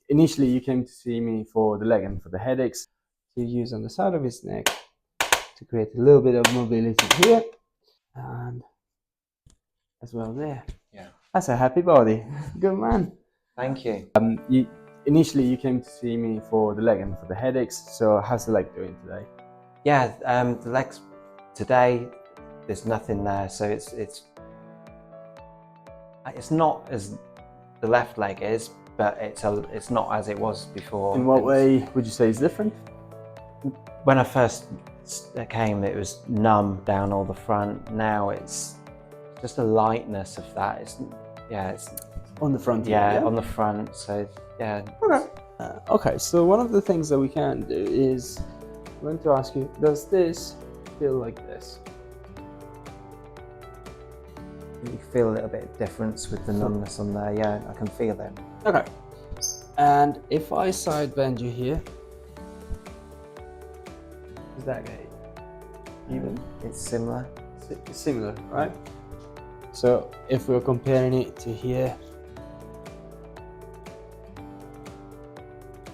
Initially you came to see me for the leg and for the headaches. To use on the side of his neck to create a little bit of mobility here and as well there. Yeah. That's a happy body. Good man. Thank you. Initially you came to see me for the leg and for the headaches. So how's the leg doing today? Yeah, the legs today, there's nothing there, so it's not as the left leg is, but it's not as it was before. In what way would you say is different? When I first came, it was numb down all the front. Now it's just a lightness of that. It's on the front. Yeah, on the front. So yeah. Okay. Okay. So one of the things that we can do is I'm going to ask you: does this feel like this? You feel a little bit of difference with the numbness on there. Yeah, I can feel it. Okay. And if I side bend you here, is that okay? Even? It's similar. It's similar, right? So if we're comparing it to here,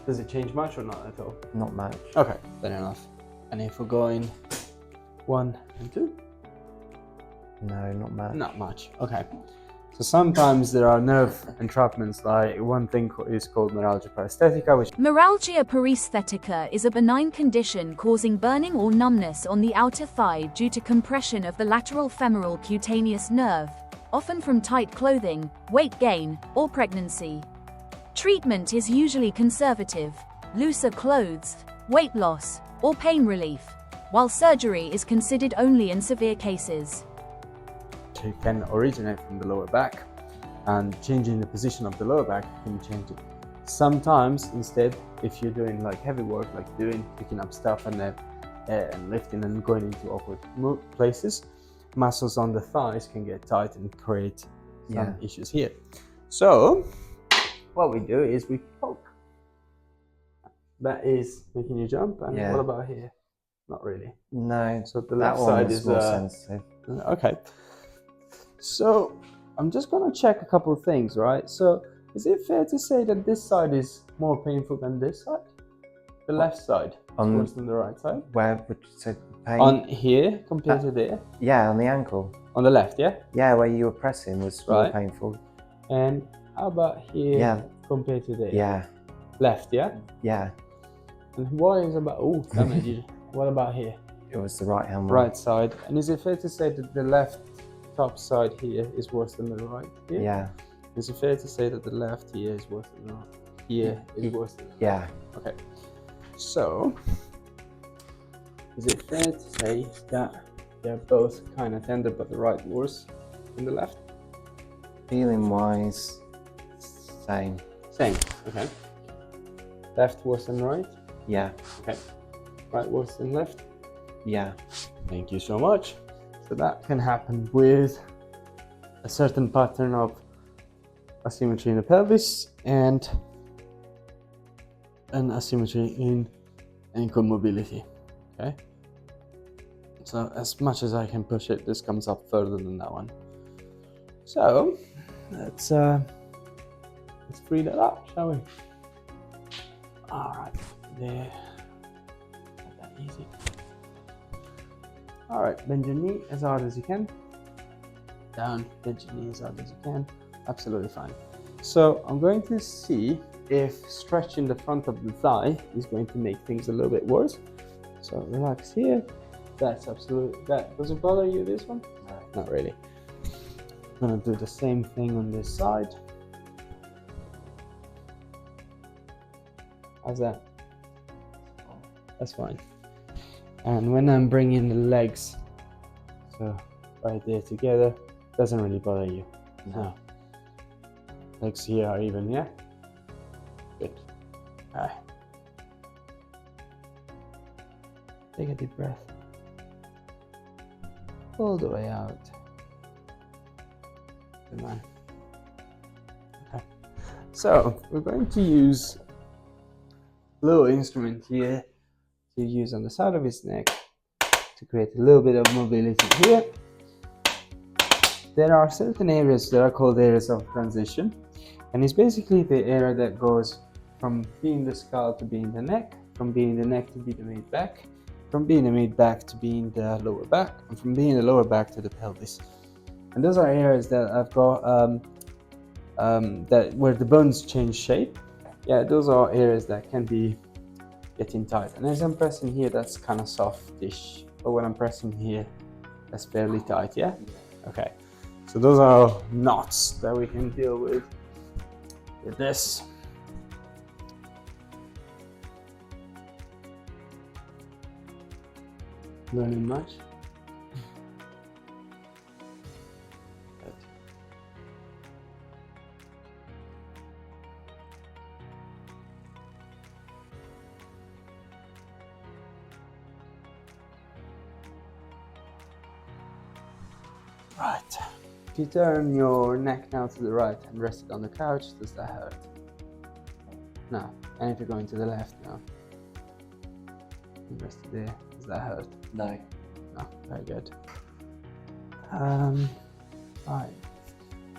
does it change much or not at all? Not much. Okay, fair enough. And if we're going 1 and 2? No, not much. Not much. Okay. So sometimes there are nerve entrapments, like one thing is called Meralgia Paresthetica, which Meralgia Paresthetica is a benign condition causing burning or numbness on the outer thigh due to compression of the lateral femoral cutaneous nerve, often from tight clothing, weight gain, or pregnancy. Treatment is usually conservative, looser clothes, weight loss, or pain relief, while surgery is considered only in severe cases. can originate from the lower back, and changing the position of the lower back can change it. Sometimes instead, if you're doing like heavy work, like picking up stuff and then lifting and going into awkward places, muscles on the thighs can get tight and create some issues here. So what we do is we poke. That is making you jump. And what about here? Not really. No. So the left side is more sensitive. Okay. So I'm just gonna check a couple of things, right? So is it fair to say that this side is more painful than this side? The left side is worse than the right side? Where would you say pain? On here compared to there? Yeah, on the ankle. On the left, yeah? Yeah, where you were pressing was more painful. And how about here compared to there? Yeah. Left, yeah? Yeah. And why is about, oh, damage you. What about here? It was the right hand one. Right side. And is it fair to say that the left top side here is worse than the right here? Yeah. Is it fair to say that the left here is worse than the right? Here is worse than the right? Yeah. Okay. So, is it fair to say that they're both kind of tender, but the right worse than the left? Feeling wise, same. Same. Okay. Left worse than right? Yeah. Okay. Right worse than left? Yeah. Thank you so much. So that can happen with a certain pattern of asymmetry in the pelvis and an asymmetry in ankle mobility. Okay. So as much as I can push it, this comes up further than that one. So let's free that up, shall we? All right, there. Not that easy. All right, bend your knee as hard as you can. Down, bend your knee as hard as you can. Absolutely fine. So I'm going to see if stretching the front of the thigh is going to make things a little bit worse. So relax here. That's absolutely, that doesn't bother you, this one? No, not really. I'm gonna do the same thing on this side. How's that? That's fine. And when I'm bringing the legs, so right there together, doesn't really bother you. No. Legs here are even, yeah? Good. Alright. Take a deep breath. All the way out. Good man. Okay. So we're going to use a little instrument here to use on the side of his neck to create a little bit of mobility here. There are certain areas that are called areas of transition, And it's basically the area that goes from being the skull to being the neck, from being the neck to being the mid-back, from being the mid-back to being the lower back, and from being the lower back to the pelvis. And those are areas that I've got that where the bones change shape. Yeah, those are areas that can be getting tight. And as I'm pressing here, that's kind of softish. But when I'm pressing here, that's fairly tight, yeah? Okay. So those are knots that we can deal with this. Learning much? Right. If you turn your neck now to the right and rest it on the couch, does that hurt? No. And if you're going to the left now, and rest it there, does that hurt? No. No. Very good. Right.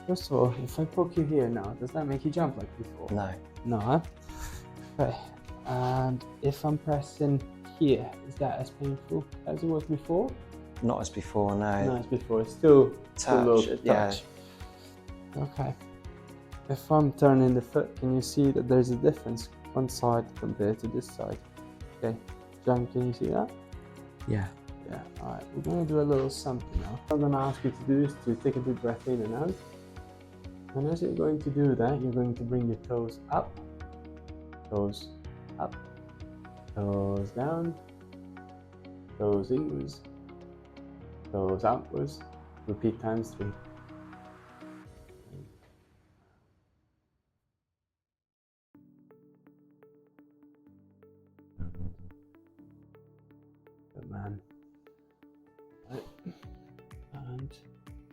First of all, if I poke you here now, does that make you jump like before? No. No, huh? Okay. And if I'm pressing here, is that as painful as it was before? Not as before, no. No, as before. It's still Touch, yeah. Okay. If I'm turning the foot, can you see that there's a difference one side compared to this side? Okay. John, can you see that? Yeah. Yeah. All right. We're going to do a little something now. What I'm going to ask you to do is to take a deep breath in and out. And as you're going to do that, you're going to bring your toes up, toes up, toes down, toes inwards, toes outwards. Repeat times 3. Good man. Right. And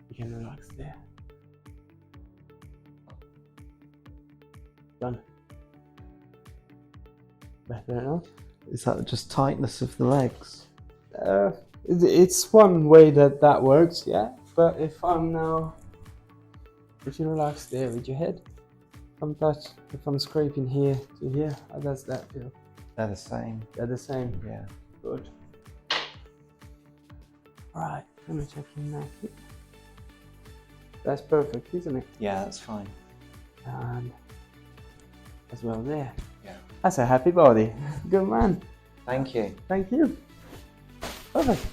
you can relax there. Done. Better now? Is that just tightness of the legs? It's one way that works, yeah. But if you relax there with your head, if I'm scraping here to here, how does that feel? They're the same. They're the same. Yeah. Good. Right, let me check your neck. That's perfect, isn't it? Yeah, that's fine. And as well there. Yeah. That's a happy body. Good man. Thank you. Thank you. Perfect.